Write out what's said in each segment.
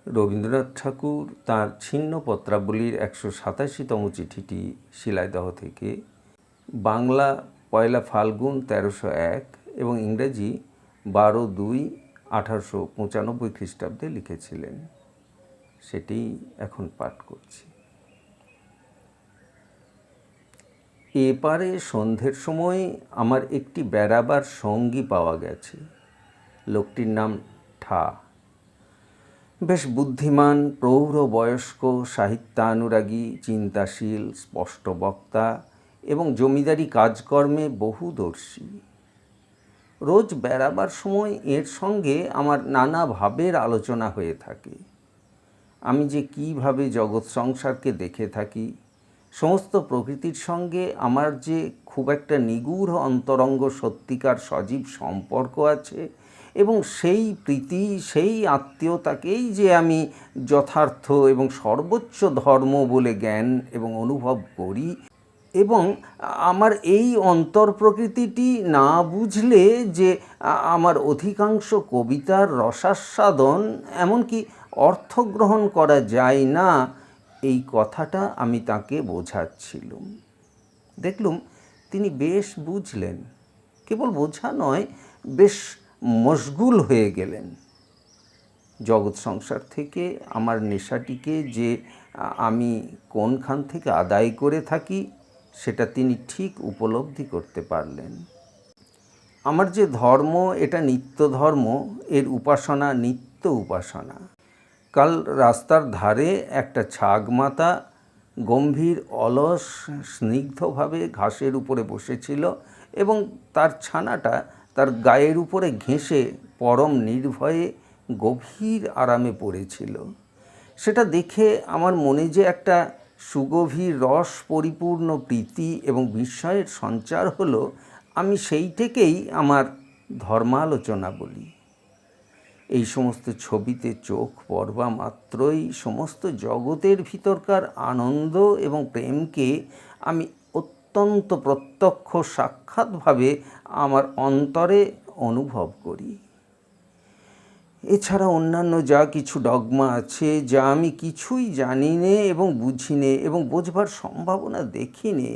রবীন্দ্রনাথ ঠাকুর তাঁর ছিন্নপত্রাবলীর ১৮৭তম চিঠিটি শিলাইদহ থেকে বাংলা ১ ফাল্গুন ১৩০১ এবং ইংরেজি ১২/২/১৮৯৫ খ্রিস্টাব্দে লিখেছিলেন। সেটি এখন পাঠ করছি। এপারে সন্ধ্যের সময় আমার একটি বেড়াবার সঙ্গী পাওয়া গেছে। লোকটির নাম ঠা। বেশ বুদ্ধিমান, প্রৌঢ় বয়স্ক, সাহিত্যানুরাগী, চিন্তাশীল, স্পষ্টবক্তা এবং জমিদারি কাজকর্মে বহুদর্শী। রোজ বেড়াবার সময় এর সঙ্গে আমার নানা ভাবের আলোচনা হয়ে থাকে। আমি যে কীভাবে জগৎ সংসারকে দেখে থাকি, সমস্ত প্রকৃতির সঙ্গে আমার যে খুব একটা নিগূঢ় অন্তরঙ্গ সত্যিকার সজীব সম্পর্ক আছে এবং সেই প্রীতি, সেই আত্মীয়তাকেই যে আমি যথার্থ এবং সর্বোচ্চ ধর্ম বলে জ্ঞান এবং অনুভব করি, এবং আমার এই অন্তর্প্রকৃতিটি না বুঝলে যে আমার অধিকাংশ কবিতার রসাস্বাদন এমনকি অর্থগ্রহণ করা যায় না, এই কথাটা আমি তাকে বোঝাচ্ছিলুম। দেখলুম তিনি বেশ বুঝলেন, কেবল বোঝা নয়, বেশ মশগুল হয়ে গেলেন। জগৎ সংসার থেকে আমার নেশাটিকে যে আমি কোনখান থেকে আদায় করে থাকি সেটা তিনি ঠিক উপলব্ধি করতে পারলেন। আমার যে ধর্ম, এটা নিত্য ধর্ম, এর উপাসনা নিত্য উপাসনা। কাল রাস্তার ধারে একটা ছাগমাতা গম্ভীর, অলস, স্নিগ্ধভাবে ঘাসের উপরে বসেছিল এবং তার ছানাটা তার গায়ের উপরে ঘেঁষে পরম নির্ভয়ে গভীর আরামে পড়েছিল। সেটা দেখে আমার মনে যে একটা সুগভীর রস পরিপূর্ণ প্রীতি এবং বিস্ময়ের সঞ্চার হলো, আমি সেইটাকেই আমার ধর্মালোচনা বলি। এই সমস্ত ছবিতে চোখ পড়বা মাত্রই সমস্ত জগতের ভিতরকার আনন্দ এবং প্রেমকে আমি অত্যন্ত প্রত্যক্ষ সাক্ষাৎভাবে আমার অন্তরে অনুভব করি। এছাড়া অন্যান্য যা কিছু ডগমা আছে, যা আমি কিছুই জানি নে এবং বুঝি নে এবং বোঝবার সম্ভাবনা দেখি নে,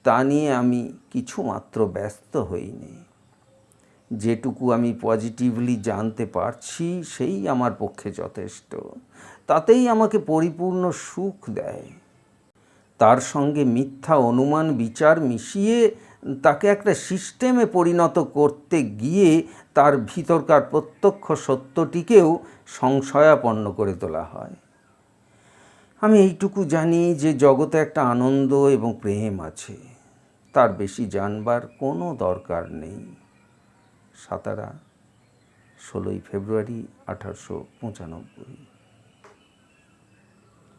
তা নিয়ে আমি কিছুমাত্র ব্যস্ত হইনি। যেটুকু আমি পজিটিভলি জানতে পারছি সেই আমার পক্ষে যথেষ্ট। তাতেই আমাকে পরিপূর্ণ সুখ দেয়। তার সঙ্গে মিথ্যা অনুমান বিচার মিশিয়ে তাকে একটা সিস্টেমে পরিণত করতে গিয়ে তার ভিতরকার প্রত্যক্ষ সত্যটিকেও সংশয়াপন্ন করে তোলা হয়। আমি এইটুকু জানি যে জগতে একটা আনন্দ এবং প্রেম আছে, তার বেশি জানবার কোনো দরকার নেই। সাতারা, 16 ফেব্রুয়ারি 1895।